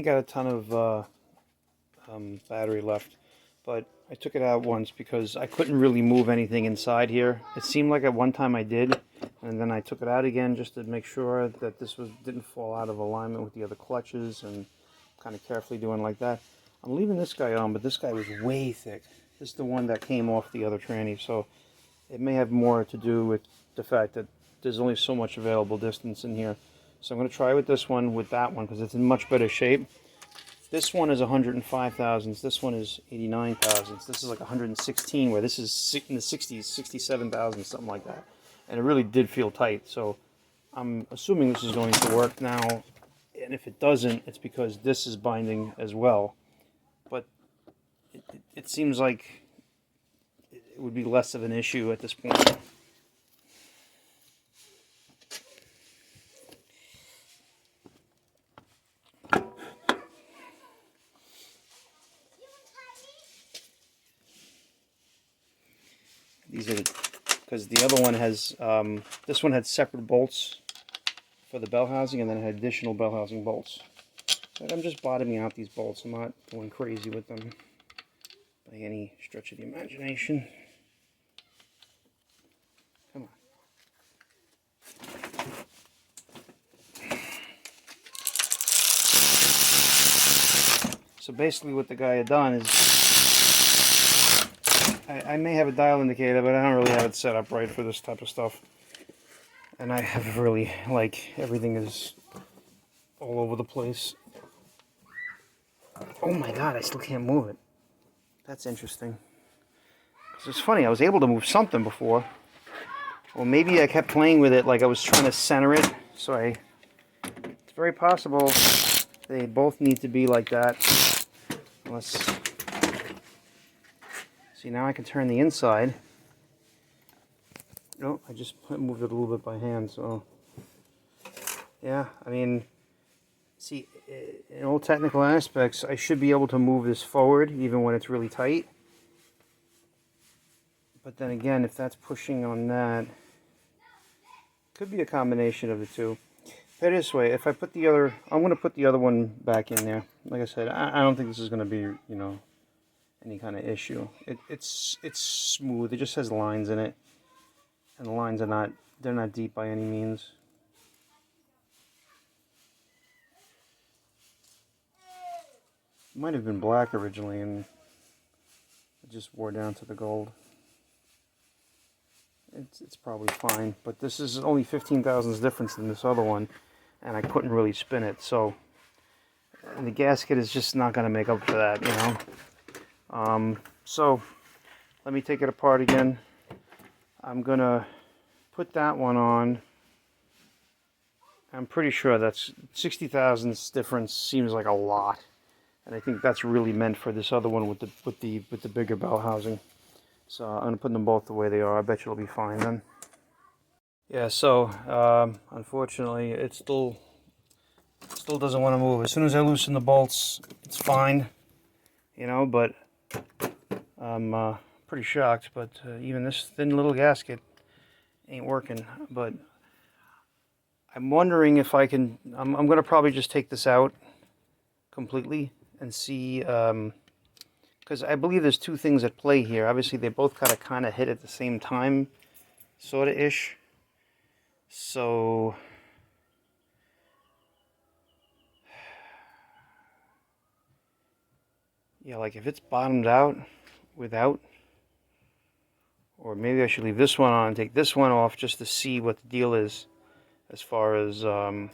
ain't got a ton of battery left, but I took it out once because I couldn't really move anything inside here. It seemed like at one time I did, and then I took it out again just to make sure that this didn't fall out of alignment with the other clutches, and kind of carefully doing like that. I'm leaving this guy on, but this guy was way thick. This is the one that came off the other tranny, so it may have more to do with the fact that there's only so much available distance in here. So I'm going to try with this one with that one because it's in much better shape. This one is 105 thousandths. This one is 89 thousandths. This is like 116, where this is in the 60s, 67 thousandths, something like that. And it really did feel tight. So I'm assuming this is going to work now. And if it doesn't, it's because this is binding as well. But it seems like it would be less of an issue at this point. These are because the other one has, this one had separate bolts for the bell housing, and then it had additional bell housing bolts. But I'm just bottoming out these bolts. I'm not going crazy with them by any stretch of the imagination. Come on. So basically what the guy had done is, I may have a dial indicator, but I don't really have it set up right for this type of stuff. And I have really, like, everything is all over the place. Oh my god, I still can't move it. That's interesting. 'Cause it's funny, I was able to move something before. Well, maybe I kept playing with it like I was trying to center it. So it's very possible they both need to be like that. Unless... See, now I can turn the inside. Nope, I just moved it a little bit by hand, so... Yeah, I mean... See, in all technical aspects, I should be able to move this forward, even when it's really tight. But then again, if that's pushing on that... Could be a combination of the two. Put it this way, if I put the other... I'm going to put the other one back in there. Like I said, I don't think this is going to be, you know... any kind of issue. It's smooth. It just has lines in it, and the lines are they're not deep by any means. It might have been black originally, and it just wore down to the gold. It's probably fine, but this is only 15 thousandths difference than this other one, and I couldn't really spin it, so and the gasket is just not going to make up for that, you know. So let me take it apart again. I'm gonna put that one on. I'm pretty sure that's 60 thousandths difference. Seems like a lot, and I think that's really meant for this other one with the bigger bell housing. So I'm gonna put them both the way they are. I bet you it'll be fine then. Yeah. So unfortunately, it still doesn't want to move. As soon as I loosen the bolts, it's fine. You know, but I'm pretty shocked, but even this thin little gasket ain't working. But I'm wondering if I can... I'm going to probably just take this out completely and see... because I believe there's two things at play here. Obviously, they both got to kind of hit at the same time, sort of ish. So... yeah, like if it's bottomed out without, or maybe I should leave this one on and take this one off just to see what the deal is as far as, you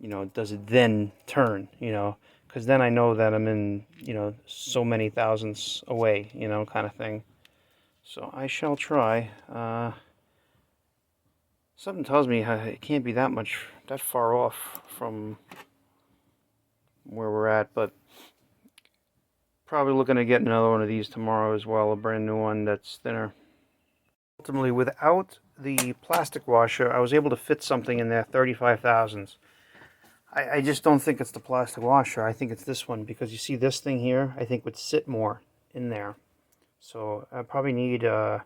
know, does it then turn, you know, because then I know that I'm in, you know, so many thousandths away, you know, kind of thing. So I shall try. Something tells me it can't be that far off from where we're at, but probably looking to get another one of these tomorrow as well, a brand new one that's thinner. Ultimately, without the plastic washer, I was able to fit something in there 35 thousandths. I just don't think it's the plastic washer. I think it's this one, because you see this thing here, I think would sit more in there. So I probably need 30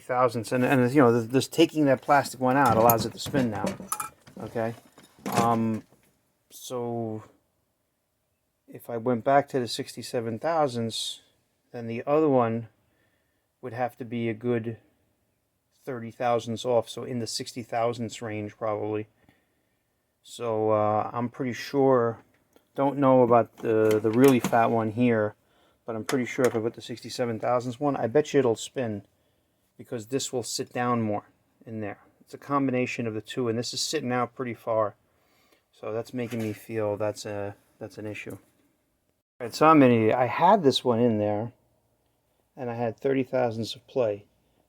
thousandths, and you know, this taking that plastic one out allows it to spin now. Okay, So if I went back to the 67 thousandths, then the other one would have to be a good 30 thousandths off, so in the 60 thousandths range probably. So I'm pretty sure, don't know about the really fat one here, but I'm pretty sure if I put the 67 thousandths one, I bet you it'll spin, because this will sit down more in there. It's a combination of the two, and this is sitting out pretty far. So that's making me feel that's an issue. All right, so I had this one in there, and I had 30 thousandths of play,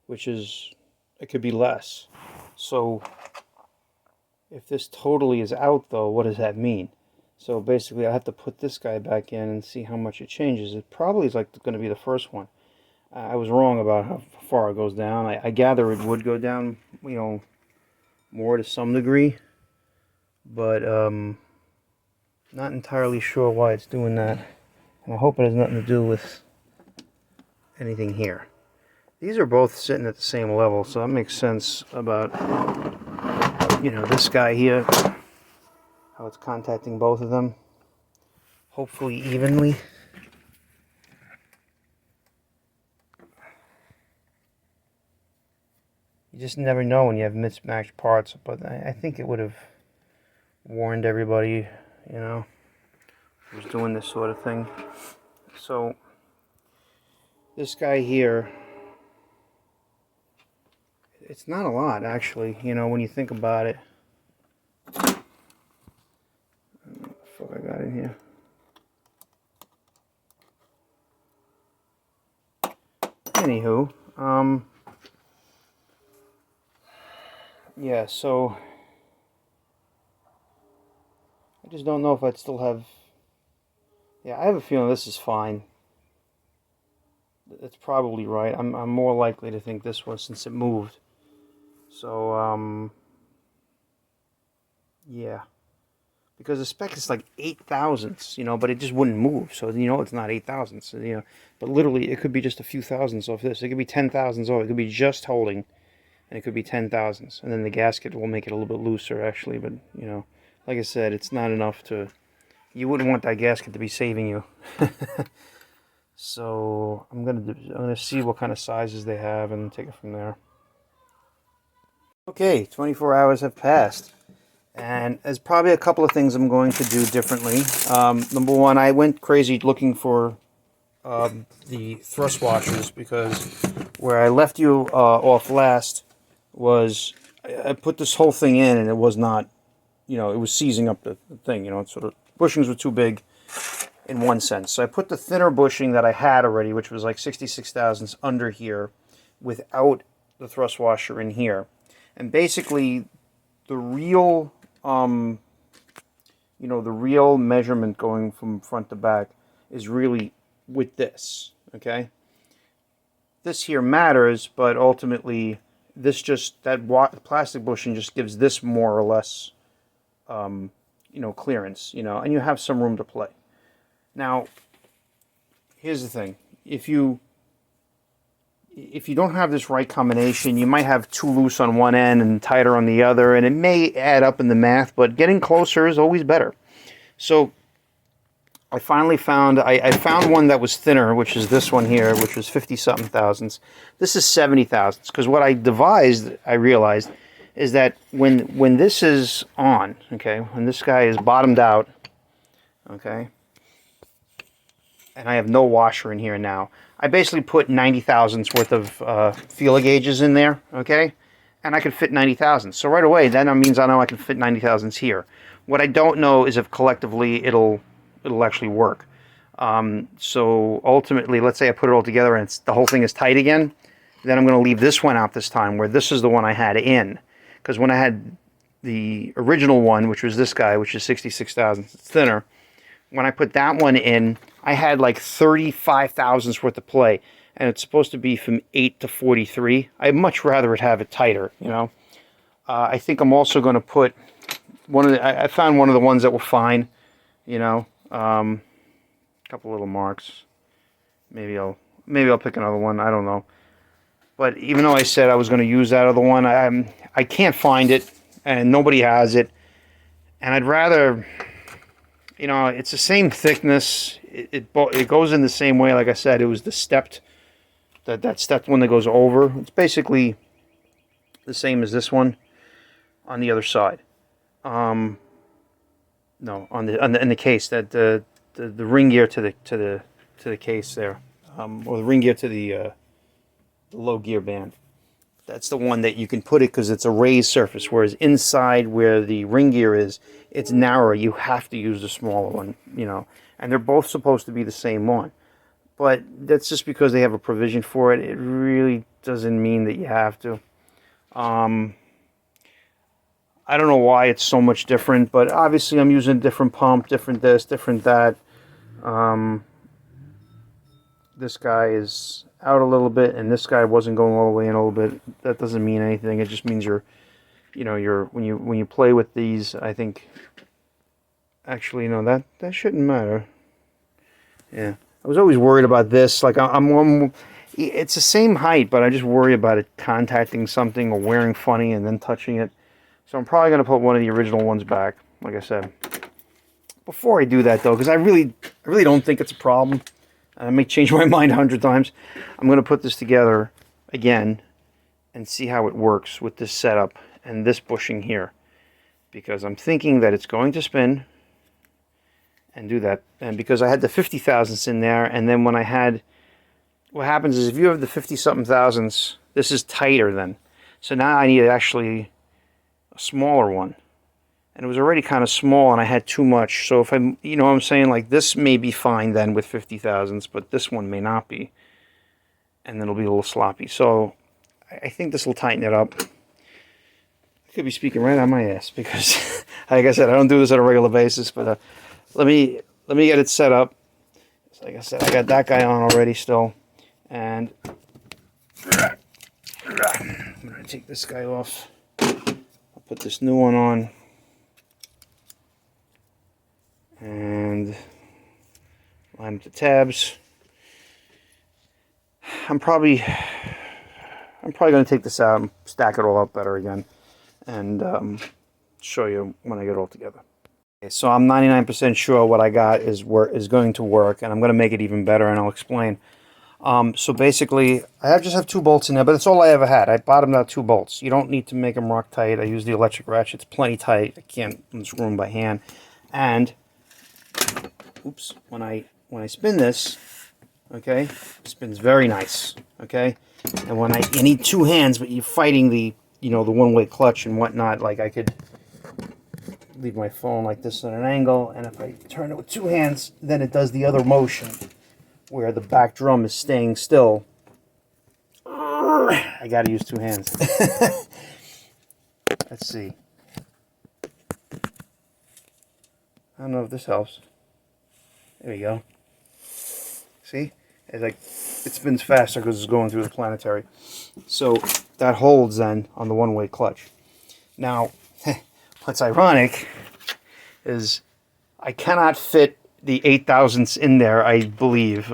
which is, it could be less. So if this totally is out though, what does that mean? So basically I have to put this guy back in and see how much it changes. It probably is like going to be the first one. I was wrong about how far it goes down. I gather it would go down, you know, more to some degree, but not entirely sure why it's doing that. And I hope it has nothing to do with anything here. These are both sitting at the same level, so that makes sense about, you know, this guy here, how it's contacting both of them, hopefully evenly. You just never know when you have mismatched parts, but I think it would have warned everybody, you know, who's doing this sort of thing. So this guy here, it's not a lot actually, you know, when you think about it. What the fuck I got in here? Anywho, yeah, so I just don't know if I'd still have, yeah, I have a feeling this is fine. That's probably right. I'm more likely to think this one since it moved. So, yeah. Because the spec is like 8 thousandths, you know, but it just wouldn't move. So, you know, it's not 8 thousandths, you know. But literally, it could be just a few thousandths off this. It could be 10 thousandths off. It could be just holding, and it could be 10 thousandths. And then the gasket will make it a little bit looser, actually. But, you know, like I said, it's not enough to... You wouldn't want that gasket to be saving you. So, I'm gonna see what kind of sizes they have and take it from there. Okay, 24 hours have passed. And there's probably a couple of things I'm going to do differently. Number one, I went crazy looking for the thrust washers, because where I left you off last was I put this whole thing in and it was not, you know, it was seizing up the thing, you know, sort of bushings were too big in one sense. So I put the thinner bushing that I had already, which was like 66 thousandths under here, without the thrust washer in here. And basically the real... you know, the real measurement going from front to back is really with this, okay? This here matters, but ultimately this just, that plastic bushing just gives this more or less, you know, clearance, you know, and you have some room to play. Now, here's the thing. If you don't have this right combination, you might have too loose on one end and tighter on the other, and it may add up in the math, but getting closer is always better. So I finally found, I found one that was thinner, which is this one here, which was 50-something thousandths. This is 70 thousandths, because what I devised, I realized, is that when this is on, okay, when this guy is bottomed out, okay, and I have no washer in here now, I basically put 90 thousandths worth of feeler gauges in there, okay? And I could fit 90 thousandths. So right away, that means I know I can fit 90 thousandths here. What I don't know is if collectively it'll actually work. So ultimately, let's say I put it all together and the whole thing is tight again, then I'm going to leave this one out this time, where this is the one I had in. Because when I had the original one, which was this guy, which is 66 thousandths, it's thinner, when I put that one in, I had like 35 thousandths worth of play, and it's supposed to be from 8 to 43. I'd much rather have it tighter, you know. I think I'm also going to put one of the, I found one of the ones that were fine, you know. A couple little marks. Maybe I'll pick another one. I don't know. But even though I said I was going to use that other one, I can't find it, and nobody has it. And I'd rather, you know, it's the same thickness. It goes in the same way. Like I said, it was the stepped, that stepped one that goes over. It's basically the same as this one on the other side. No, in the case, that the ring gear to the case there, or the ring gear to the low gear band. That's the one that you can put it because it's a raised surface, whereas inside where the ring gear is, it's narrower. You have to use the smaller one, you know. And they're both supposed to be the same one. But that's just because they have a provision for it. It really doesn't mean that you have to. I don't know why it's so much different, but obviously I'm using a different pump, different this, different that. This guy is out a little bit, and this guy wasn't going all the way in a little bit. That doesn't mean anything. It just means when you play with these, I think. Actually, no, that shouldn't matter. Yeah, I was always worried about this. Like it's the same height, but I just worry about it contacting something or wearing funny and then touching it. So I'm probably gonna put one of the original ones back, like I said. Before I do that, though, because I really don't think it's a problem. I may change my mind 100 times. I'm going to put this together again and see how it works with this setup and this bushing here. Because I'm thinking that it's going to spin and do that. And because I had the 50 thousandths in there, and then when I had... What happens is if you have the 50-something thousandths, this is tighter then. So now I need actually a smaller one. And it was already kind of small, and I had too much. So if I'm, you know what I'm saying, like this may be fine then with 50 thousandths, but this one may not be. And then it'll be a little sloppy. So I think this will tighten it up. I could be speaking right on my ass because, like I said, I don't do this on a regular basis. But let me get it set up. So like I said, I got that guy on already still. And I'm going to take this guy off. I'll put this new one on. And line up the tabs. I'm probably going to take this out and stack it all up better again, and show you when I get it all together. Okay, so I'm 99% sure what I got is going to work, and I'm going to make it even better, and I'll explain. So basically, I just have 2 bolts in there, but that's all I ever had. I bottomed out 2 bolts. You don't need to make them rock tight. I use the electric ratchet. It's plenty tight. I can't screw them by hand, and oops, when I spin this, okay, it spins very nice, okay, and when you need 2 hands, but you're fighting the, you know, the one-way clutch and whatnot. Like I could leave my phone like this at an angle, and if I turn it with 2 hands, then it does the other motion where the back drum is staying still. I gotta use 2 hands. Let's see. I don't know if this helps. There you go. See? It's like it spins faster because it's going through the planetary. So that holds then on the one-way clutch. Now, what's ironic is I cannot fit the 8 thousandths in there, I believe.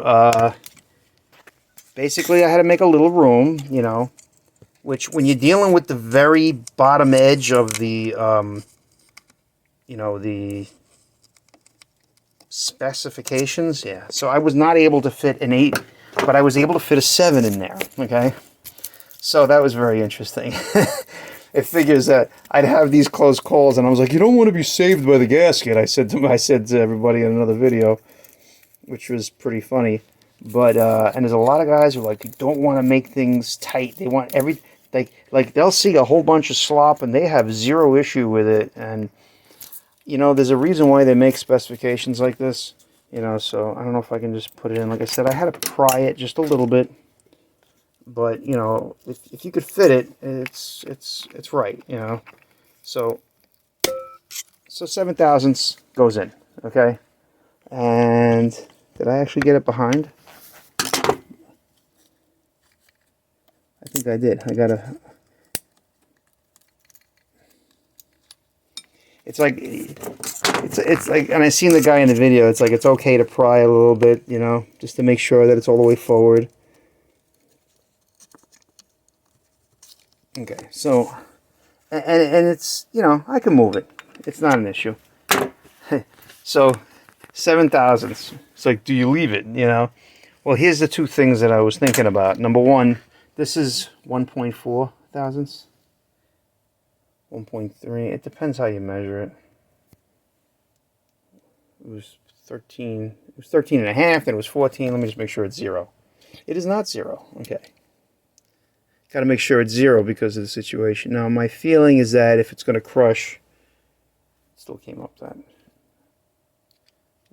Basically, I had to make a little room, you know, which when you're dealing with the very bottom edge of the, you know, the specifications, yeah. So I was not able to fit an 8, but I was able to fit a 7 in there, okay? So that was very interesting. It figures that I'd have these close calls, and I was like, you don't want to be saved by the gasket, I said to everybody in another video, which was pretty funny. But and there's a lot of guys who like don't want to make things tight. They want like they'll see a whole bunch of slop and they have zero issue with it. And you know, there's a reason why they make specifications like this. You know, so I don't know if I can just put it in. Like I said, I had to pry it just a little bit. But you know, if you could fit it, it's right. You know, so 7 thousandths goes in. Okay, and did I actually get it behind? I think I did. I gotta. It's like, and I seen the guy in the video. It's like it's okay to pry a little bit, you know, just to make sure that it's all the way forward. Okay, so, and it's, you know, I can move it. It's not an issue. So 7 thousandths. It's like, do you leave it? You know. Well, here's the two things that I was thinking about. Number one, this is 1.4 thousandths. 1.3. It depends how you measure it. It was 13. It was 13 and a half. Then it was 14. Let me just make sure it's 0. It is not 0. Okay. Got to make sure it's 0 because of the situation. Now, my feeling is that if it's going to crush, it still came up that.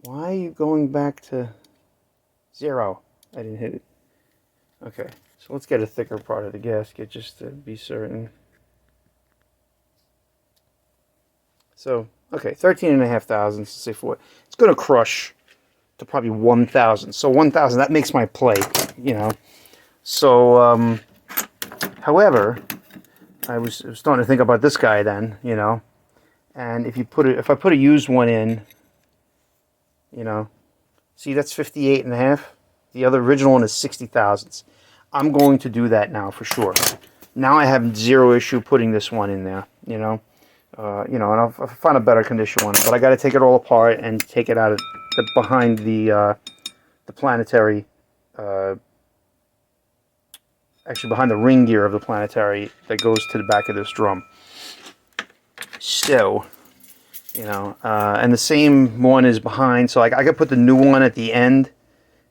Why are you going back to 0? I didn't hit it. Okay, so let's get a thicker part of the gasket just to be certain. So, okay, 13 and a half thousandths, say 4. It's going to crush to probably 1,000. So 1,000, that makes my play, you know. So, however, I was starting to think about this guy then, you know. And if you put it, if I put a used one in, you know, see, that's 58 and a half. The other original one is 60 thousandths. I'm going to do that now for sure. Now I have 0 issue putting this one in there, you know. And I'll find a better condition one. But I got to take it all apart and take it out of behind the planetary. Actually, behind the ring gear of the planetary that goes to the back of this drum. So, you know, and the same one is behind. So I could put the new one at the end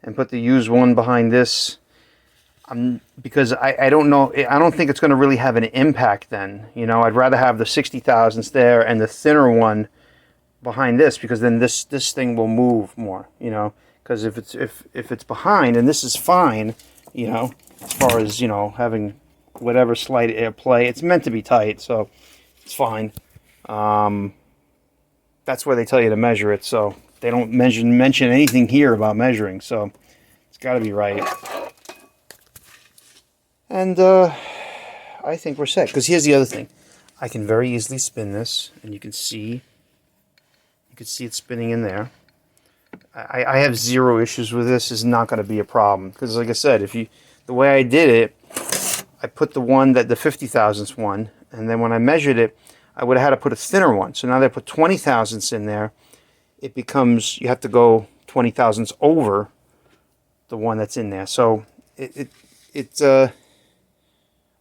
and put the used one behind this. Because I don't know, I don't think it's going to really have an impact then. You know, I'd rather have the 60 thousandths there and the thinner one behind this, because then this thing will move more, you know. Because if it's behind and this is fine, you know, as far as, you know, having whatever slight air play, it's meant to be tight, so it's fine. That's where they tell you to measure it, so they don't mention anything here about measuring, so it's got to be right. And I think we're set, because here's the other thing. I can very easily spin this, and you can see it spinning in there. I have 0 issues with this. It's not going to be a problem, because like I said, the way I did it, I put the 50 thousandths one, and then when I measured it, I would have had to put a thinner one. So now that I put 20 thousandths in there, it becomes, you have to go 20 thousandths over the one that's in there. So it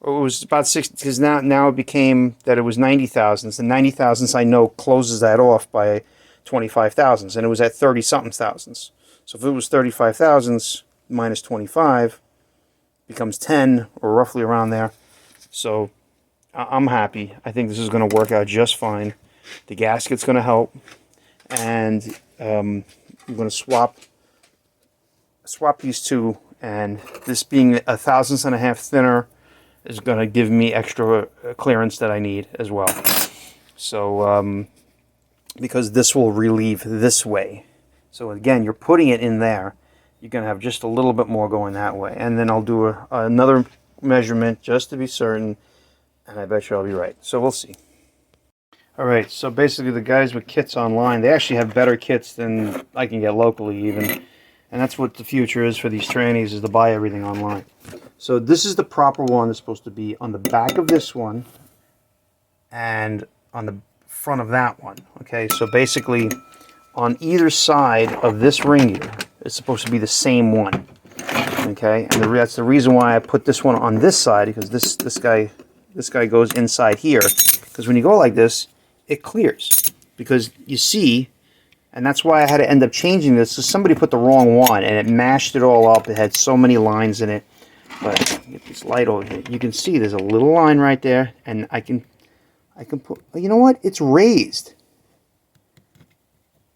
was about 60, because now it became that it was 90 thousandths, and 90 thousandths I know closes that off by 25 thousandths, and it was at 30 something thousandths. So if it was 35 thousandths minus 25 becomes 10, or roughly around there. So I'm happy. I think this is going to work out just fine. The gasket's going to help, and I'm going to swap these two, and this being 1/1000 thousandths and a half thinner is going to give me extra clearance that I need as well. So because this will relieve this way. So again, you're putting it in there. You're going to have just a little bit more going that way. And then I'll do another measurement just to be certain, and I bet you I'll be right. So we'll see. Alright, so basically the guys with kits online, they actually have better kits than I can get locally even. And that's what the future is for these trannies, is to buy everything online. So this is the proper one. It's supposed to be on the back of this one and on the front of that one. Okay, so basically on either side of this ring gear, it's supposed to be the same one. Okay, and that's the reason why I put this one on this side, because this guy goes inside here. Because when you go like this, it clears. Because you see, and that's why I had to end up changing this. So somebody put the wrong one, and it mashed it all up. It had so many lines in it. But get this light over here. You can see there's a little line right there, and I can put. You know what? It's raised.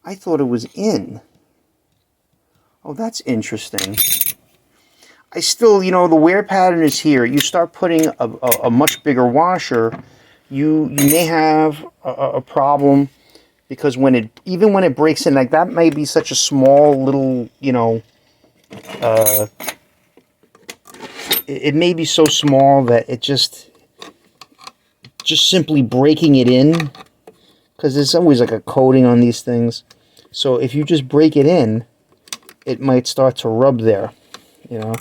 I thought it was in. Oh, that's interesting. I still, you know, the wear pattern is here. You start putting a much bigger washer, you may have a problem, because even when it breaks in, like that may be such a small little, you know, it may be so small that it just simply breaking it in, because there's always like a coating on these things. So if you just break it in, it might start to rub there, you know.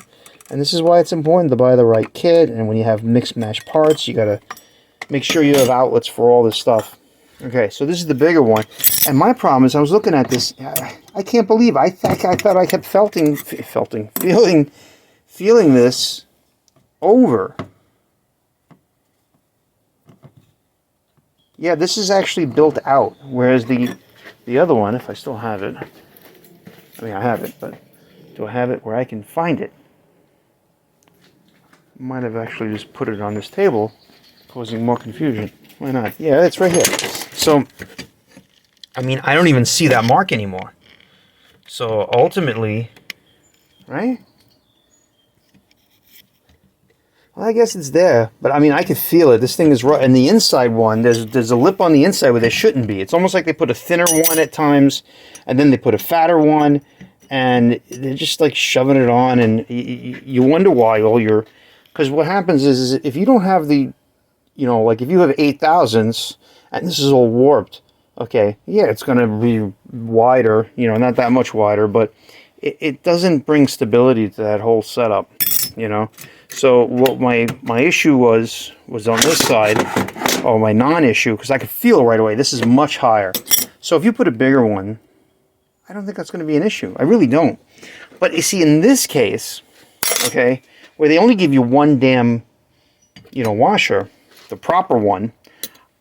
And this is why it's important to buy the right kit. And when you have mixed match parts, you gotta make sure you have outlets for all this stuff. Okay, so this is the bigger one. And my problem is I was looking at this. I can't believe I thought I kept feeling this over. Yeah, this is actually built out, whereas the other one, if I still have it, I mean I have it, but do I have it where I can find it? Might have actually just put it on this table, causing more confusion. Why not? Yeah, it's right here. So, I mean, I don't even see that mark anymore. So ultimately, right? Well, I guess it's there, but I mean, I could feel it. This thing is right. And the inside one, there's a lip on the inside where there shouldn't be. It's almost like they put a thinner one at times, and then they put a fatter one, and they're just like shoving it on, and you wonder why all your... Because what happens is if you don't have the, you know, like if you have 8,000s, and this is all warped, okay, yeah, it's going to be wider, you know, not that much wider, but it doesn't bring stability to that whole setup, you know. So what my issue was on this side, or my non-issue, because I could feel right away, this is much higher. So if you put a bigger one, I don't think that's going to be an issue. I really don't. But you see, in this case, okay, where they only give you one damn, you know, washer, the proper one,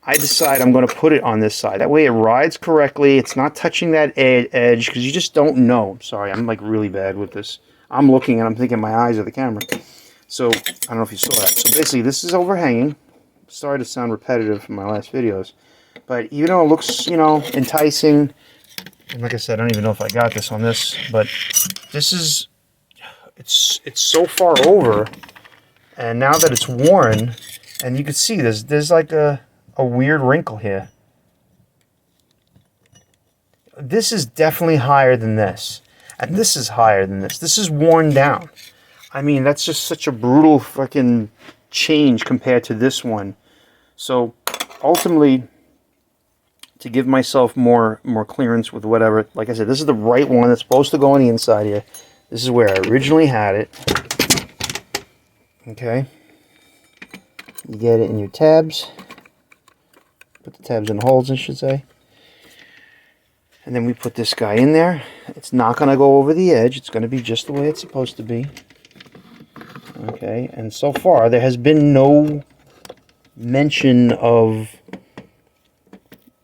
I decide I'm going to put it on this side. That way it rides correctly. It's not touching that edge, because you just don't know. Sorry, I'm like really bad with this. I'm looking and I'm thinking my eyes are the camera. So, I don't know if you saw that. So basically, this is overhanging. Sorry to sound repetitive from my last videos. But even though it looks, you know, enticing, and like I said, I don't even know if I got this on this, but this is, it's so far over, and now that it's worn, and you can see there's like a weird wrinkle here. This is definitely higher than this, and this is higher than this. This is worn down. I mean, that's just such a brutal fucking change compared to this one. So ultimately, to give myself more clearance with whatever, like I said, this is the right one that's supposed to go on the inside here. This is where I originally had it. Okay. You get it in your tabs. Put the tabs in the holes, I should say. And then we put this guy in there. It's not going to go over the edge. It's going to be just the way it's supposed to be. Okay, and so far there has been no mention of,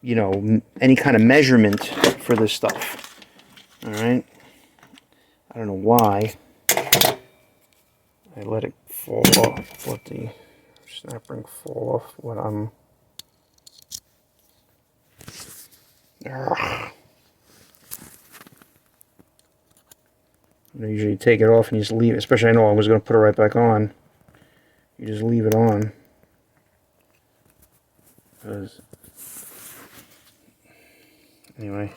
you know, any kind of measurement for this stuff. Alright, I don't know why I let it fall off, let the snap ring fall off when I'm... You usually take it off and you just leave it, especially I know I was going to put it right back on. You just leave it on. Because, anyway.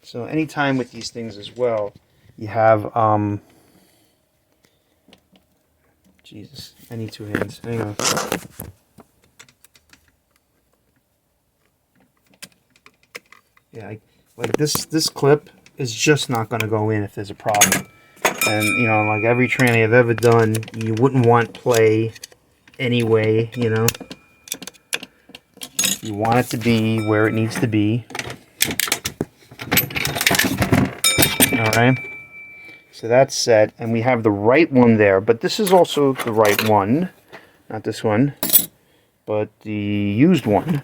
So anytime with these things as well, you have, Jesus, I need two hands. Hang on. Yeah, like this clip is just not going to go in if there's a problem. And, you know, like every tranny I've ever done, you wouldn't want play anyway, you know. You want it to be where it needs to be. Alright. So that's set, and we have the right one there. But this is also the right one. Not this one, but the used one,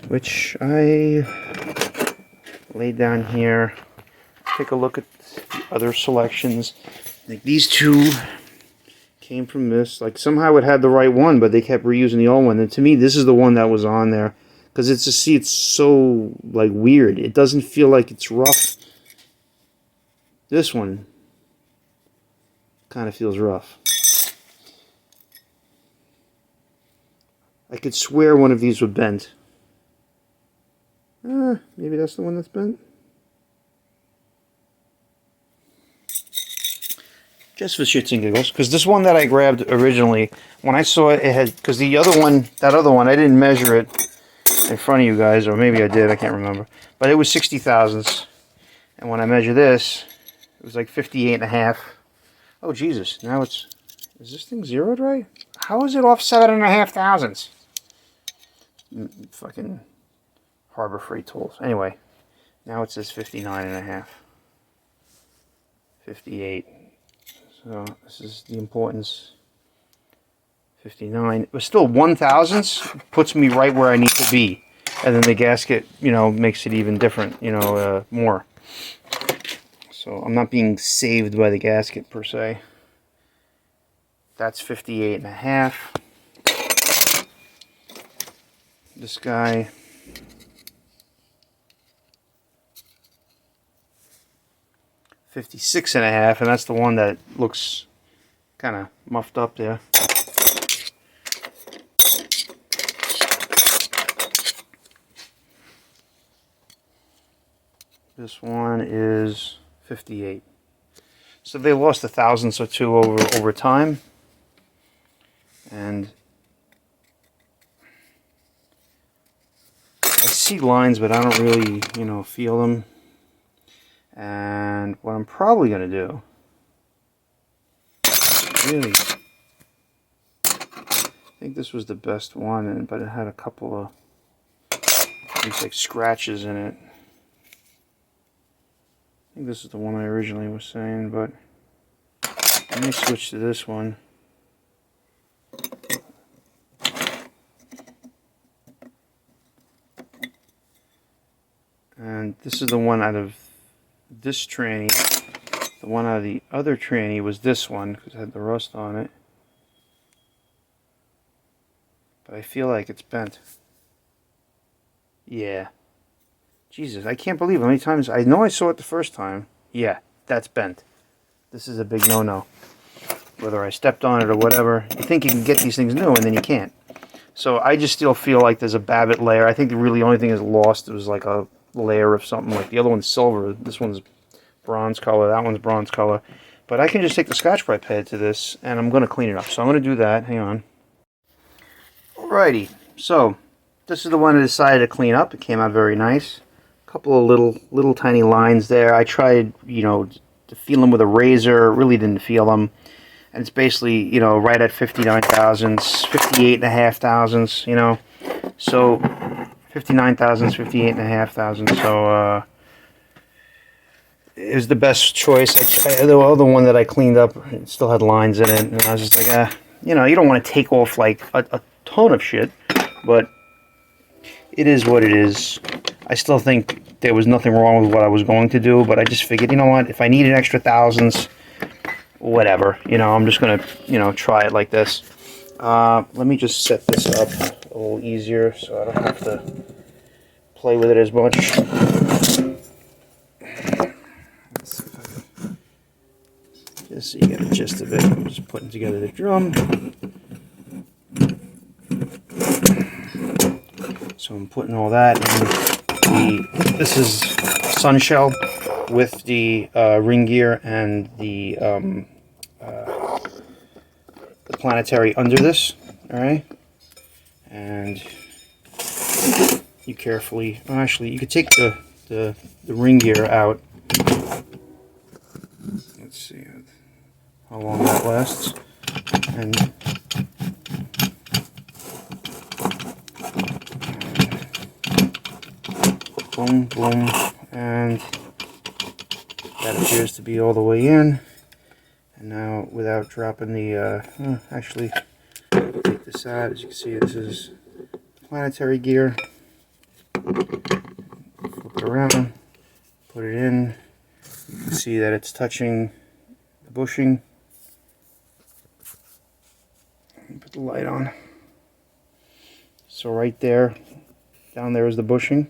which I laid down here. Take a look at the other selections. Like these two came from this. Like somehow it had the right one, but they kept reusing the old one. And to me, this is the one that was on there, because it's just, see, it's so like weird. It doesn't feel like it's rough. This one kind of feels rough. I could swear one of these were bent. Maybe that's the one that's bent. Just for shits and giggles, because this one that I grabbed originally, when I saw it, it had, because the other one, that other one, I didn't measure it in front of you guys, or maybe I did, I can't remember. But it was 60 thousandths, and when I measure this, it was like 58 and a half. Oh Jesus! Now it's, is this thing zeroed right? How is it off 7.5 thousandths? fucking Harbor Freight tools. Anyway, now it says 59.5. 58. So this is the importance. 59. But still 1/1000ths puts me right where I need to be. And then the gasket, you know, makes it even different, you know, more. So I'm not being saved by the gasket per se. That's 58.5. This guy, $56.5, and that's the one that looks kind of muffed up there. This one is 58. So they lost 1/1000 or 2 over time, and I see lines, but I don't really, you know, feel them. And what I'm probably going to do, really, I think this was the best one, but it had a couple of these like scratches in it. I think this is the one I originally was saying, but let me switch to this one. And this is the one out of this tranny. The one out of the other tranny was this one, because it had the rust on it. But I feel like it's bent. Yeah. Jesus, I can't believe how many times... I know I saw it the first time. Yeah, that's bent. This is a big no-no. Whether I stepped on it or whatever. You think you can get these things new, and then you can't. So I just still feel like there's a Babbitt layer. I think the really only thing is lost. It was like a layer of something. Like the other one's silver. This one's bronze color. That one's bronze color. But I can just take the Scotch-Brite pad to this, and I'm going to clean it up. So I'm going to do that. Hang on. Alrighty. So this is the one I decided to clean up. It came out very nice. A couple of little tiny lines there. I tried, you know, to feel them with a razor. Really didn't feel them. And it's basically, you know, right at 59 thousandths, 58.5 thousandths, you know. So 59 thousandths, 58.5 thousandths. So it was the best choice. The other one that I cleaned up, it still had lines in it, and I was just like, you know, you don't want to take off like a ton of shit, but it is what it is. I still think there was nothing wrong with what I was going to do, but I just figured, you know what, if I need an extra thousandths, whatever, you know, I'm just gonna, you know, try it like this. Let me just set this up a little easier so I don't have to play with it as much. Just so you get a gist of it. I'm just putting together the drum. So I'm putting all that in this is Sunshell with the ring gear and the planetary under this, alright? And you carefully, well, actually you could take the ring gear out. Let's see how long that lasts. And boom, boom, and that appears to be all the way in. And now, without dropping the, actually, take this out. As you can see, this is planetary gear. Flip it around, put it in. You can see that it's touching the bushing. Put the light on. So right there, down there is the bushing.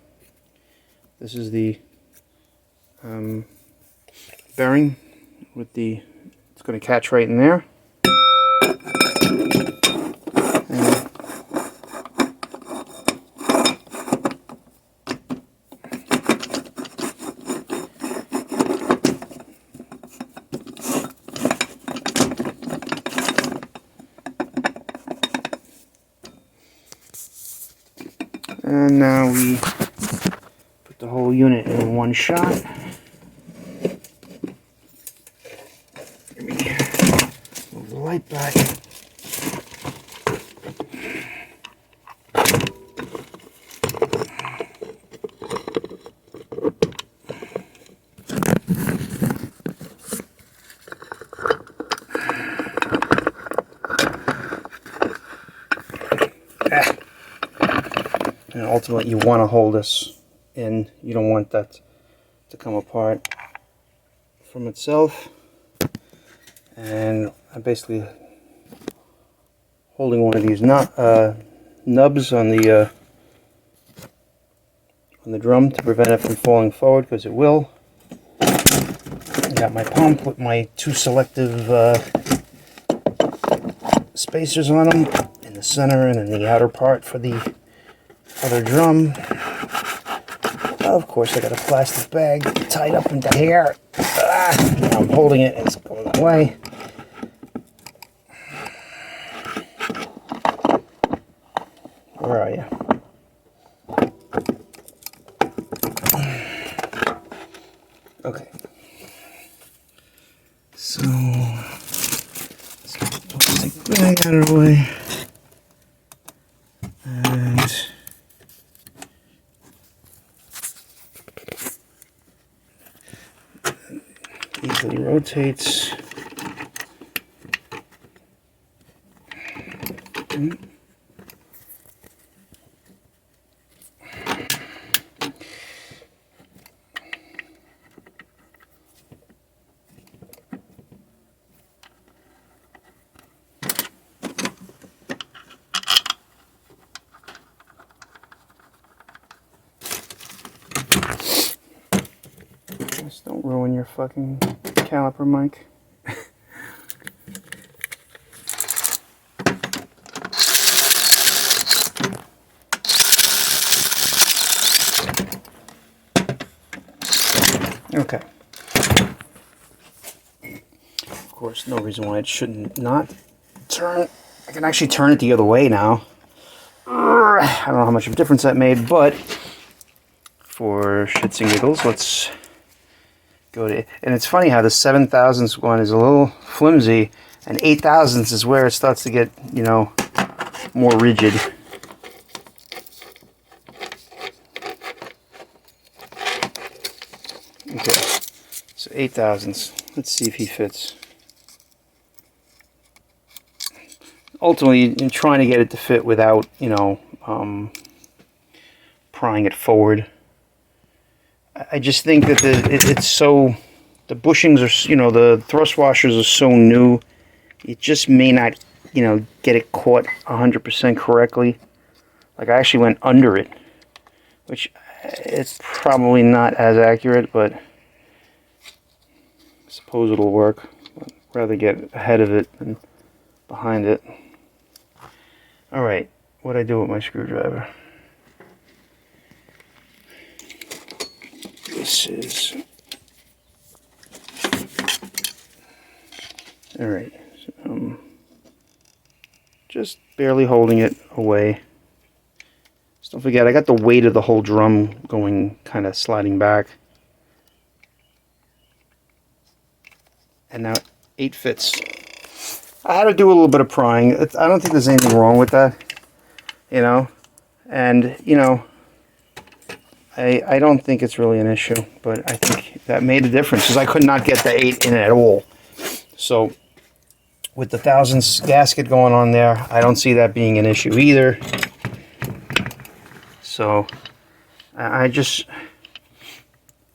This is the bearing with the, it's going to catch right in there. And now we put the whole unit in one shot. Move the light back. ultimately you want to hold this in. You don't want that to come apart from itself. And I'm basically holding one of these nubs on the drum to prevent it from falling forward, because it will. I got my pump with my 2 selective spacers on them in the center and in the outer part for the other drum. Of course, I got a plastic bag tied up into here. Now I'm holding it and it's going away. Where are you? Okay. So, let's get the plastic bag out of the way. And easily rotates. Just don't ruin your fucking caliper, Mike. Okay. Of course, no reason why it shouldn't not turn. I can actually turn it the other way now. I don't know how much of a difference that made, but for shits and giggles, let's go to. And it's funny how the 7,000ths one is a little flimsy, and 8,000ths is where it starts to get, you know, more rigid. Okay, so 8,000ths. Let's see if he fits. Ultimately, you're trying to get it to fit without, you know, prying it forward. I just think that it's so, the bushings are, you know, the thrust washers are so new, it just may not, you know, get it caught 100% correctly. Like, I actually went under it, which it's probably not as accurate, but I suppose it'll work. I'd rather get ahead of it than behind it. Alright, what'd I do with my screwdriver? This is... Alright, so, just barely holding it away. Just don't forget, I got the weight of the whole drum going, kind of sliding back. And now 8 fits. I had to do a little bit of prying. I don't think there's anything wrong with that, you know. And, you know, I don't think it's really an issue, but I think that made a difference because I could not get the 8 in at all. So, with the 1000s gasket going on there, I don't see that being an issue either. So, I just...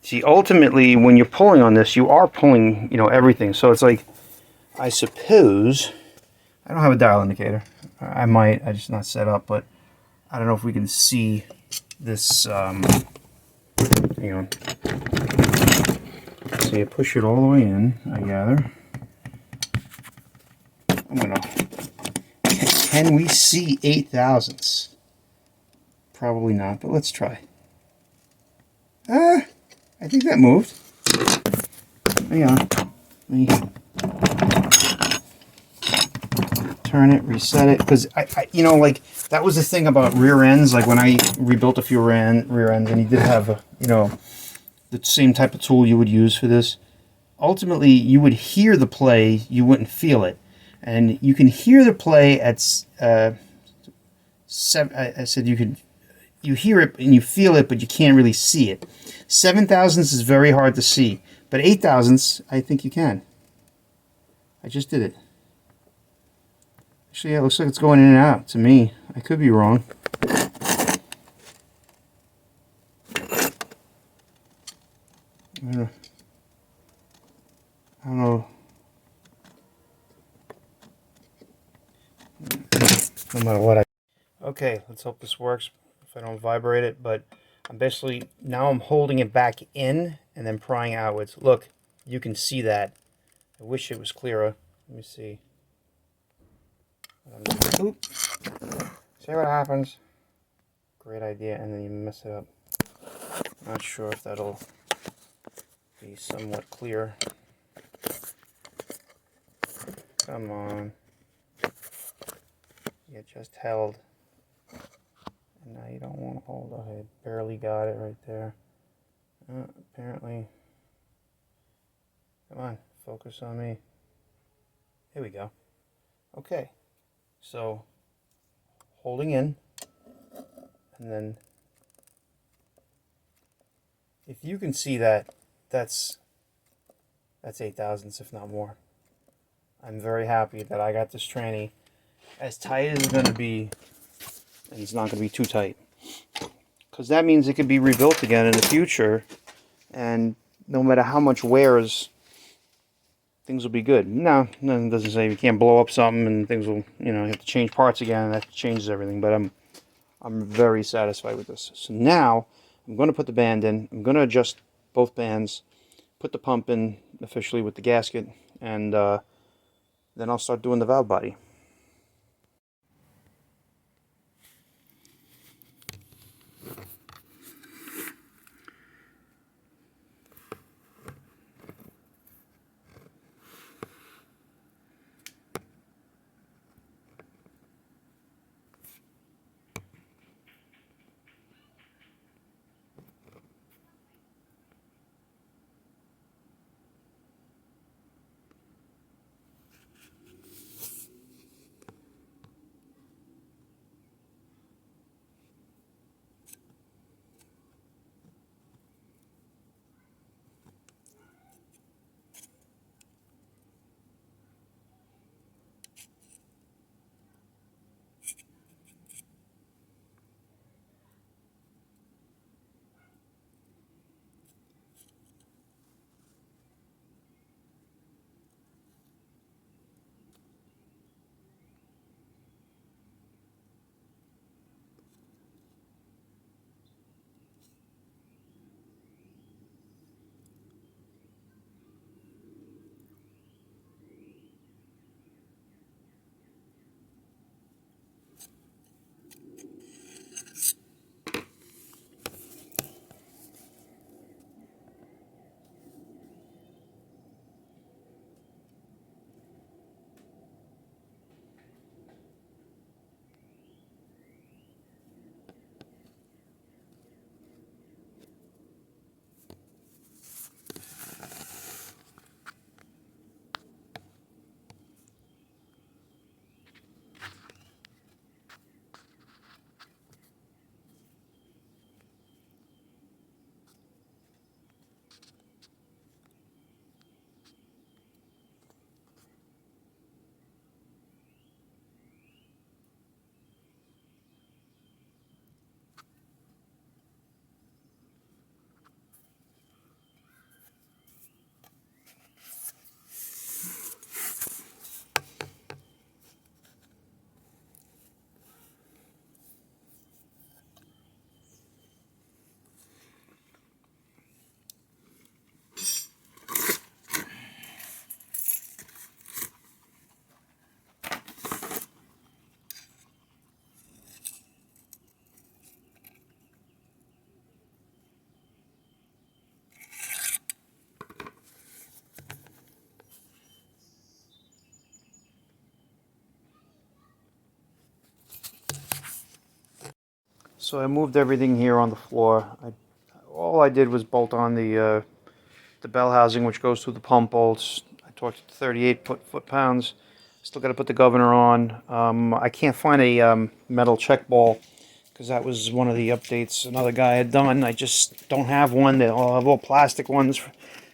See, ultimately, when you're pulling on this, you are pulling, you know, everything. So it's like, I suppose, I don't have a dial indicator. I might, I just not set up, but I don't know if we can see this, hang on. So you push it all the way in, I gather. I'm gonna, can we see 8,000ths? Probably not, but let's try. I think that moved. Hang on. Let me turn it, reset it, because I, you know, like that was the thing about rear ends. Like when I rebuilt a few rear ends, and you did have a, you know, the same type of tool you would use for this. Ultimately, you would hear the play, you wouldn't feel it, and you can hear the play at I said you hear it and you feel it, but you can't really see it. 7,000ths is very hard to see, but 8,000ths, I think you can. I just did it. Actually, yeah, it looks like it's going in and out to me. I could be wrong. I don't know. No matter what I... Okay, let's hope this works if I don't vibrate it, but I'm basically, now I'm holding it back in and then prying outwards. Look, you can see that. I wish it was clearer. Let me see. Oop. See what happens. Great idea, and then you mess it up. Not sure if that'll be somewhat clear. Come on. You just held. And now you don't want to hold. Oh, I barely got it right there. Apparently. Come on, focus on me. Here we go. Okay. So, holding in. And then, if you can see that, that's 8 thousandths, if not more. I'm very happy that I got this tranny as tight as it's going to be, and it's not going to be too tight. Because that means it could be rebuilt again in the future, and no matter how much wears, things will be good. No, it doesn't say you can't blow up something and things will, you have to change parts again, and that changes everything. But I'm very satisfied with this. So now I'm going to put the band in. I'm going to adjust both bands, put the pump in officially with the gasket, and then I'll start doing the valve body. So I moved everything here on the floor. All I did was bolt on the bell housing, which goes through the pump bolts. I torqued it to 38 foot-pounds. Still got to put the governor on. I can't find a metal check ball because that was one of the updates another guy had done. I just don't have one. I'll have all plastic ones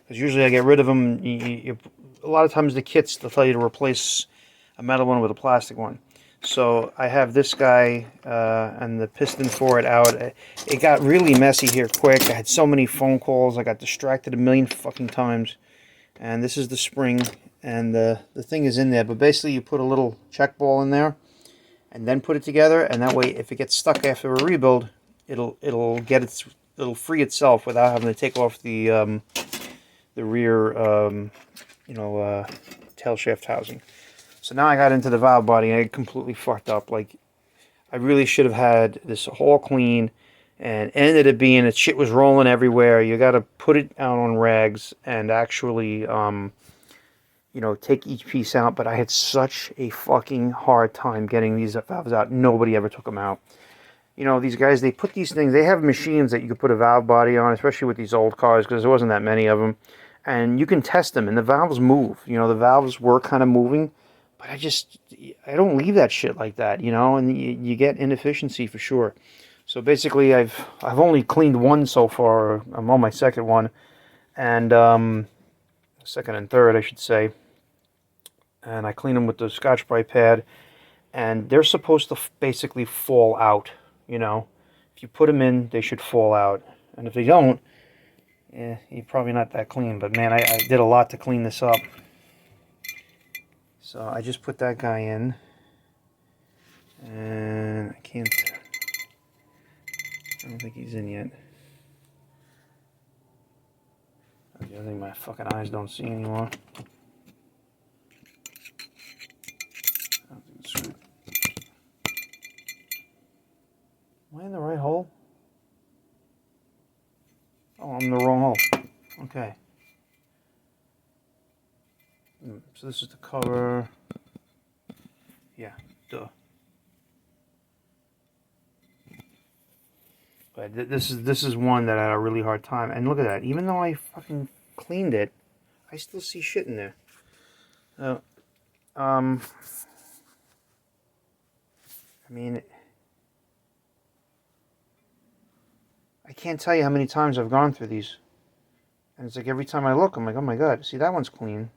because usually I get rid of them. A lot of times the kits, they'll tell you to replace a metal one with a plastic one. So I have this guy and the piston for it out. It got really messy here quick. I had so many phone calls. I got distracted a million fucking times. And this is the spring, and the thing is in there. But basically, you put a little check ball in there, and then put it together. And that way, if it gets stuck after a rebuild, it'll free itself without having to take off the rear tail shaft housing. So now I got into the valve body and I completely fucked up. Like, I really should have had this all clean, and ended up being that shit was rolling everywhere. You got to put it out on rags and actually, take each piece out. But I had such a fucking hard time getting these valves out. Nobody ever took them out. These guys, they put these things, they have machines that you could put a valve body on, especially with these old cars, because there wasn't that many of them. And you can test them, and the valves move. The valves were kind of moving, but I don't leave that shit like that, and you get inefficiency for sure. So basically, I've only cleaned one so far. I'm on my second one, and second and third, I should say. And I clean them with the Scotch-Brite pad, and they're supposed to basically fall out. If you put them in, they should fall out. And if they don't, you're probably not that clean. But man, I did a lot to clean this up. So I just put that guy in. And I don't think he's in yet. That's the other thing my fucking eyes don't see anymore. Am I in the right hole? Oh, I'm in the wrong hole. Okay. So this is the cover. Yeah, duh. But this is one that I had a really hard time. And look at that. Even though I fucking cleaned it, I still see shit in there. I mean, I can't tell you how many times I've gone through these. And it's like every time I look, I'm like, oh my god, see, that one's clean.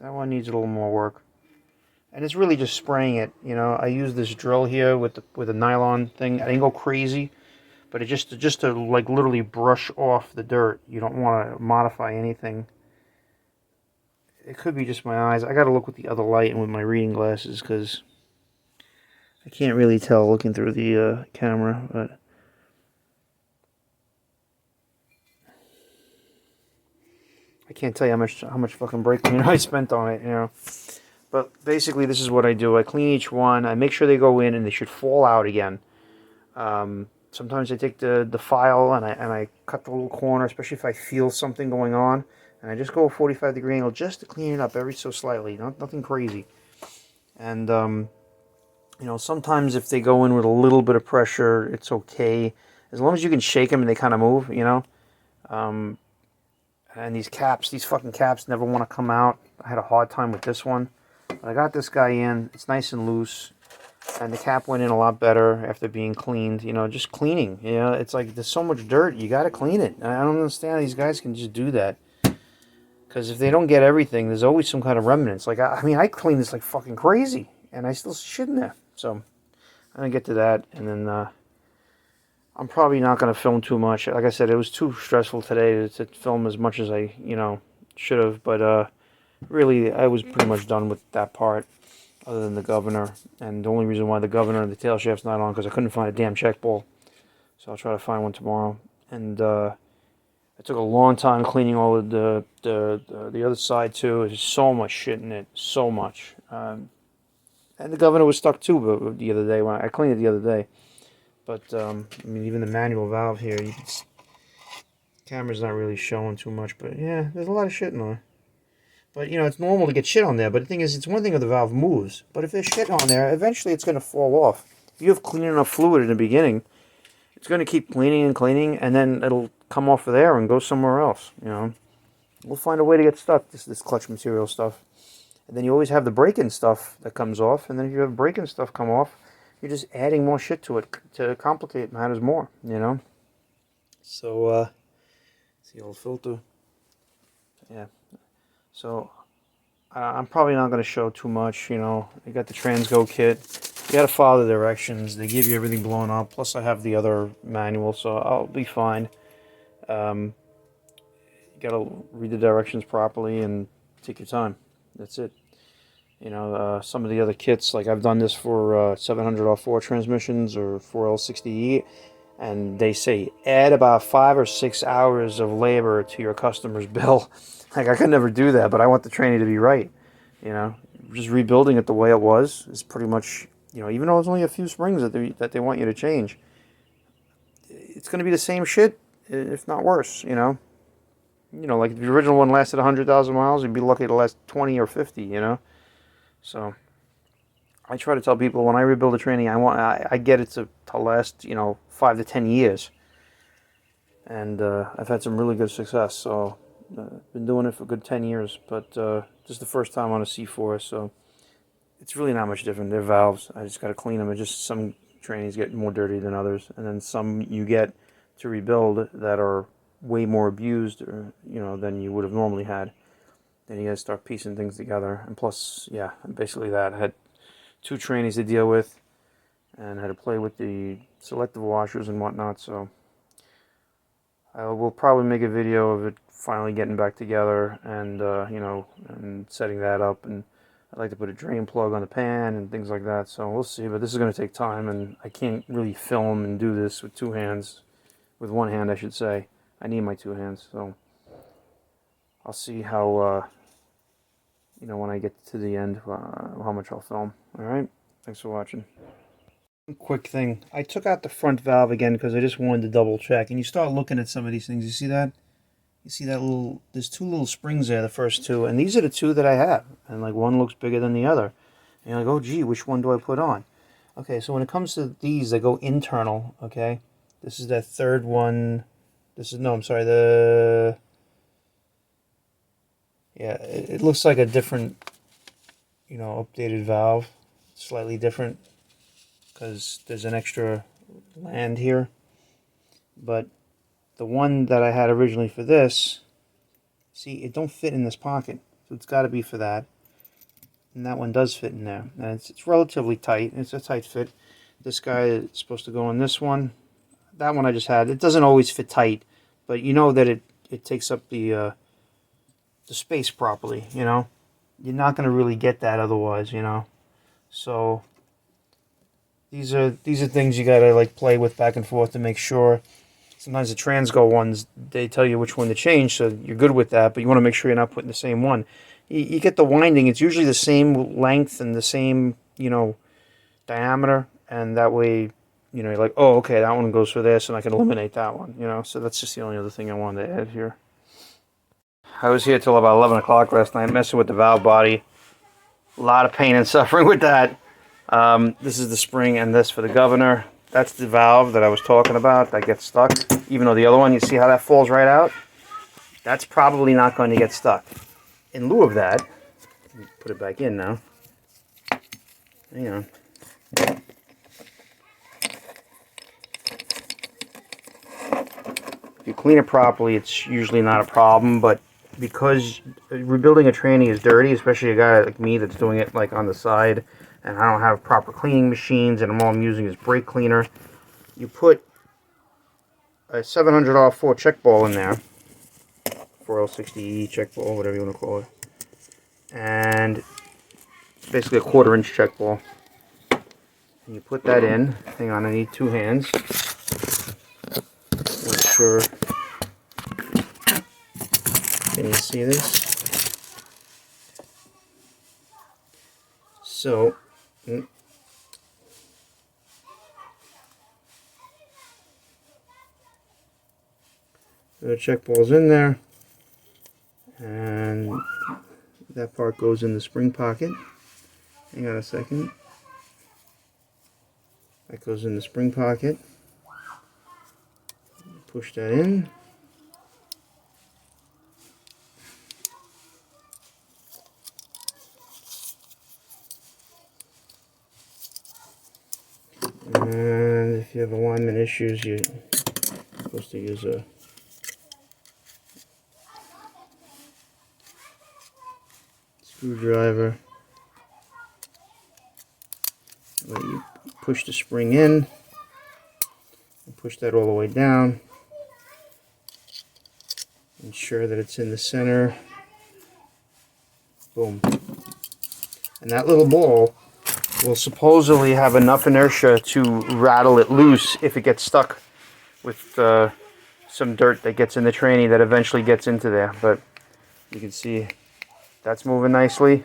That one needs a little more work. And it's really just spraying it, I use this drill here with a nylon thing. I didn't go crazy, but it just to like literally brush off the dirt. You don't want to modify anything. It could be just my eyes. I got to look with the other light and with my reading glasses, because I can't really tell looking through the camera, but I can't tell you how much fucking brake cleaner I spent on it, But basically, this is what I do. I clean each one. I make sure they go in, and they should fall out again. Sometimes I take the file and I cut the little corner, especially if I feel something going on, and I just go a 45-degree angle just to clean it up ever so slightly. Nothing crazy. And sometimes if they go in with a little bit of pressure, it's okay, as long as you can shake them and they kind of move. And these fucking caps never want to come out. I had a hard time with this one. But I got this guy in. It's nice and loose. And the cap went in a lot better after being cleaned. Just cleaning. It's like there's so much dirt. You got to clean it. I don't understand how these guys can just do that. Because if they don't get everything, there's always some kind of remnants. Like, I mean, I clean this like fucking crazy. And I still see shit in there. So, I'm going to get to that. And then, I'm probably not going to film too much. Like I said, it was too stressful today to film as much as I, should have. But really, I was pretty much done with that part, other than the governor. And the only reason why the governor and the tail shaft's not on, because I couldn't find a damn check ball. So I'll try to find one tomorrow. And it took a long time cleaning all of the other side too. There's so much shit in it, so much. And the governor was stuck too. The other day when I cleaned it the other day. But, I mean, even the manual valve here, camera's not really showing too much, but yeah, there's a lot of shit in there. But, it's normal to get shit on there, but the thing is, it's one thing if the valve moves, but if there's shit on there, eventually it's going to fall off. If you have clean enough fluid in the beginning, it's going to keep cleaning and cleaning, and then it'll come off of there and go somewhere else, We'll find a way to get stuck, this clutch material stuff. And then you always have the break-in stuff that comes off, and then if you have break-in stuff come off, you're just adding more shit to it to complicate matters more, So, it's the old filter. Yeah. So, I'm probably not going to show too much, you know. You got the Transgo kit. You got to follow the directions. They give you everything blown up. Plus, I have the other manual, so I'll be fine. You got to read the directions properly and take your time. That's it. You know, some of the other kits, like I've done this for 700R4 transmissions or 4L60E, and they say add about 5 or 6 hours of labor to your customer's bill. Like, I could never do that, but I want the training to be right. You know, just rebuilding it the way it was is pretty much, you know, even though it's only a few springs that they want you to change, it's going to be the same shit, if not worse, you know. You know, like if the original one lasted 100,000 miles, you'd be lucky to last 20 or 50, you know. So I try to tell people when I rebuild a training, I get it to last, you know, 5 to 10 years. And I've had some really good success. So I've been doing it for a good 10 years, but this is the first time on a C4, so it's really not much different. They're valves. I just got to clean them. It's just some trainings get more dirty than others, and then some you get to rebuild that are way more abused, or, you know, than you would have normally had. Then you got to start piecing things together. And plus, yeah, basically that. I had 2 trainings to deal with, and had to play with the selective washers and whatnot. So I will probably make a video of it finally getting back together, and you know, and setting that up. And I'd like to put a drain plug on the pan and things like that. So we'll see. But this is going to take time, and I can't really film and do this with 2 hands. With 1 hand, I should say. I need my 2 hands. So I'll see how, you know, when I get to the end, how much I'll film. All right. Thanks for watching. Quick thing. I took out the front valve again because I just wanted to double check. And you start looking at some of these things. You see that? You see that little, there's 2 little springs there, the first 2. And these are the 2 that I have. And like one looks bigger than the other. And you're like, oh gee, which one do I put on? Okay, so when it comes to these, they go internal, okay? This is that third one. This is, no, I'm sorry, yeah, it looks like a different, you know, updated valve. Slightly different because there's an extra land here. But the one that I had originally for this, see, it don't fit in this pocket. So it's got to be for that. And that one does fit in there. And it's relatively tight. It's a tight fit. This guy is supposed to go in this one. That one I just had. It doesn't always fit tight, but you know that it takes up the space properly, you know. You're not going to really get that otherwise, you know. So these are things you got to like play with back and forth to make sure. Sometimes the Transgo ones, they tell you which one to change, so you're good with that, but you want to make sure you're not putting the same one. You get the winding, it's usually the same length and the same, you know, diameter, and that way, you know, you're like, oh, okay, that one goes for this, and I can eliminate that one, you know. So that's just the only other thing I wanted to add here. I was here till about 11 o'clock last night messing with the valve body. A lot of pain and suffering with that. This is the spring and this for the governor. That's the valve that I was talking about that gets stuck. Even though the other one, you see how that falls right out? That's probably not going to get stuck. In lieu of that, let me put it back in now. Hang on. If you clean it properly, it's usually not a problem, but because rebuilding a tranny is dirty, especially a guy like me that's doing it like on the side, and I don't have proper cleaning machines, and all I'm using is brake cleaner, you put a 700R4 check ball in there, 4L60E check ball, whatever you want to call it, and it's basically a 1/4 inch check ball. And you put that in. Hang on, I need 2 hands. Make sure. Can you see this? So, the check ball's in there, and that part goes in the spring pocket. Hang on a second. That goes in the spring pocket. Push that in. And if you have alignment issues, you're supposed to use a screwdriver. Let you push the spring in and push that all the way down. Ensure that it's in the center. Boom. And that little ball will supposedly have enough inertia to rattle it loose if it gets stuck with some dirt that gets in the tranny that eventually gets into there. But you can see that's moving nicely.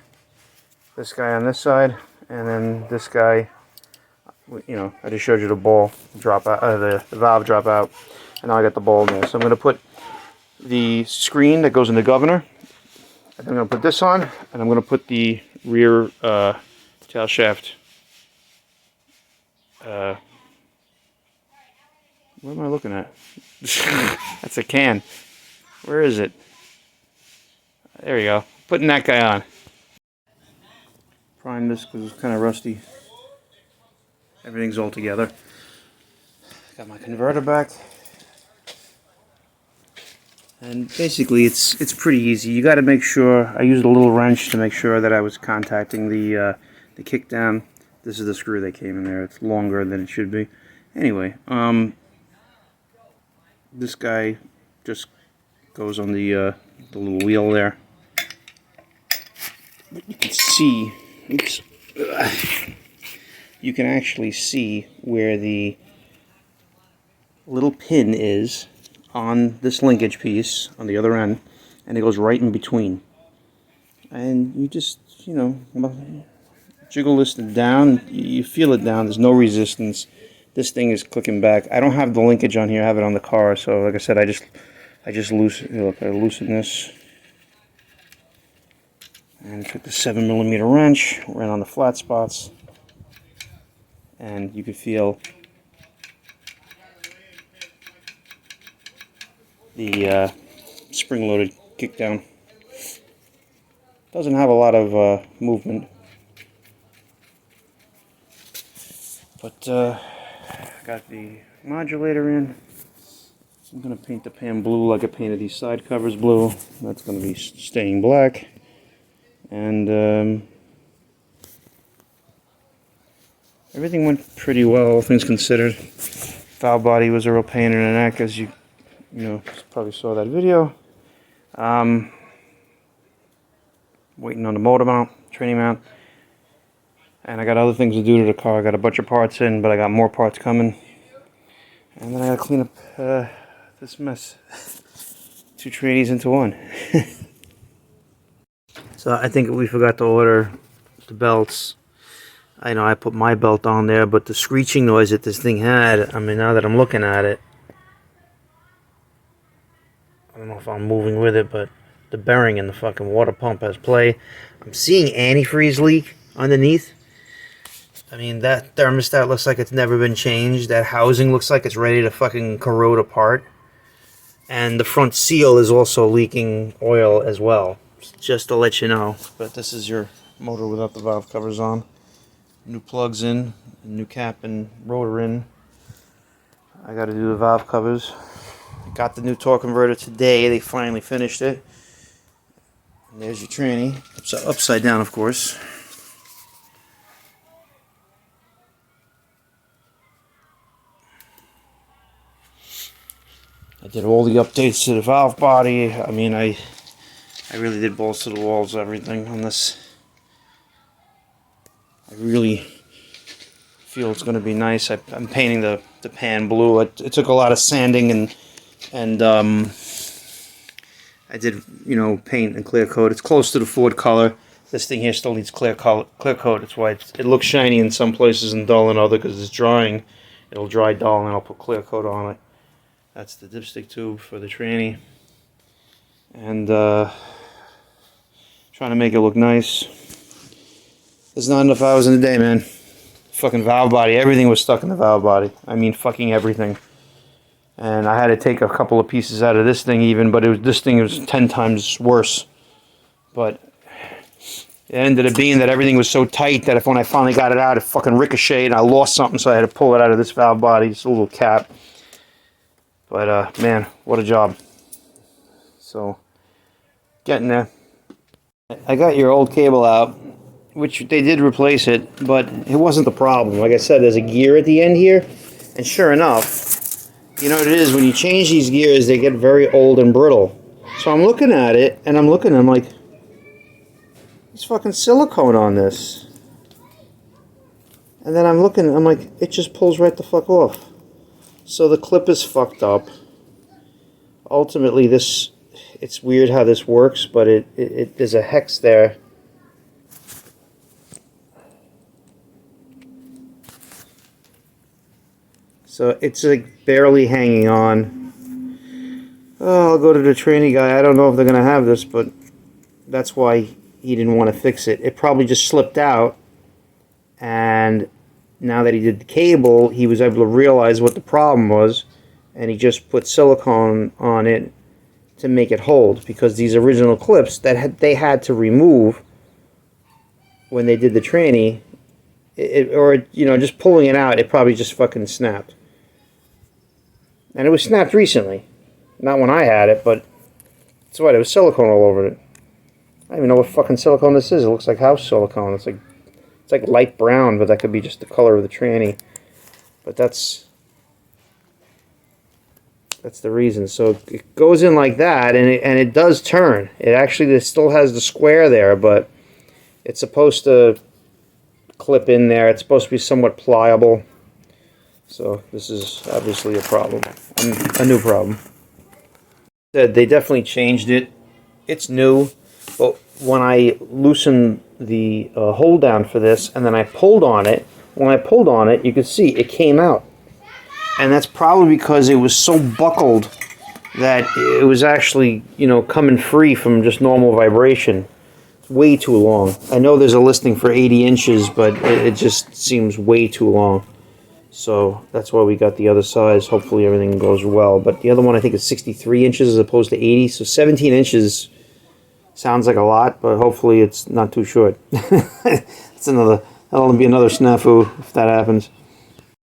This guy on this side, and then this guy, you know, I just showed you the ball drop out, the valve drop out, and now I got the ball in there. So I'm going to put the screen that goes in the governor, and I'm going to put this on, and I'm going to put the rear tail shaft. What am I looking at? That's a can. Where is it? There we go. Putting that guy on. Prime this because it's kind of rusty. Everything's all together. Got my converter back. And basically it's pretty easy. You got to make sure, I used a little wrench to make sure that I was contacting the kick down. This is the screw that came in there. It's longer than it should be. Anyway, this guy just goes on the little wheel there. But you can see, oops, you can actually see where the little pin is on this linkage piece on the other end, and it goes right in between. And you just, you know, jiggle this down, you feel it down, there's no resistance. This thing is clicking back. I don't have the linkage on here, I have it on the car, so like I said, I just loosen, look, I loosen this. And took the 7mm wrench, ran on the flat spots, and you could feel the spring-loaded kickdown. Doesn't have a lot of movement, but got the modulator in. I'm going to paint the pan blue like I painted these side covers blue. That's going to be staying black. And everything went pretty well, all things considered. Valve body was a real pain in the neck, as you probably saw that video. Waiting on the motor mount, training mount, and I got other things to do to the car. I got a bunch of parts in, but I got more parts coming, and then I got to clean up this mess. 2 trainees into one. So I think we forgot to order the belts. I know I put my belt on there, but the screeching noise that this thing had, I mean, now that I'm looking at it, I don't know if I'm moving with it, but the bearing in the fucking water pump has play. I'm seeing antifreeze leak underneath. I mean, that thermostat looks like it's never been changed. That housing looks like it's ready to fucking corrode apart. And the front seal is also leaking oil as well. Just to let you know. But this is your motor without the valve covers on. New plugs in, new cap and rotor in. I got to do the valve covers. Got the new torque converter today. They finally finished it. And there's your tranny. Upside down, of course. I did all the updates to the valve body. I mean, I really did balls to the walls, everything on this. I really feel it's going to be nice. I'm painting the pan blue. It took a lot of sanding and I did, paint and clear coat. It's close to the Ford color. This thing here still needs clear coat. That's why it looks shiny in some places and dull in other, because it's drying. It'll dry dull, and I'll put clear coat on it. That's the dipstick tube for the tranny. And trying to make it look nice. There's not enough hours in the day, man. Fucking valve body. Everything was stuck in the valve body. I mean, fucking everything. And I had to take a couple of pieces out of this thing even, but this thing was 10 times worse. But it ended up being that everything was so tight that when I finally got it out, it fucking ricocheted and I lost something, so I had to pull it out of this valve body. It's a little cap. But man, what a job. So, getting there. I got your old cable out, which they did replace it, but it wasn't the problem. Like I said, there's a gear at the end here, and sure enough, you know what it is, when you change these gears, they get very old and brittle. So I'm looking at it, and I'm like, there's fucking silicone on this. And then I'm looking, I'm like, it just pulls right the fuck off. So the clip is fucked up. Ultimately, it's weird how this works, but there's a hex there. So it's like barely hanging on. Oh, I'll go to the trainee guy. I don't know if they're going to have this, but that's why he didn't want to fix it. It probably just slipped out, and now that he did the cable, he was able to realize what the problem was, and he just put silicone on it to make it hold, because these original clips that they had to remove when they did the trainee, or you know, just pulling it out, it probably just fucking snapped. And it was snapped recently, not when I had it, but it's what, it was silicone all over it. I don't even know what fucking silicone this is. It looks like house silicone. It's like light brown, but that could be just the color of the tranny. But that's the reason. So it goes in like that, and it does turn. It still has the square there, but it's supposed to clip in there. It's supposed to be somewhat pliable. So this is obviously a problem, a new problem. They definitely changed it. It's new, but when I loosened the hold down for this, and then I pulled on it, when I pulled on it, you could see it came out. And that's probably because it was so buckled that it was actually, you know, coming free from just normal vibration. It's way too long. I know there's a listing for 80 inches, but it just seems way too long. So that's why we got the other size. Hopefully everything goes well. But the other one I think is 63 inches as opposed to 80. So 17 inches sounds like a lot, but hopefully it's not too short. That'll be another snafu if that happens.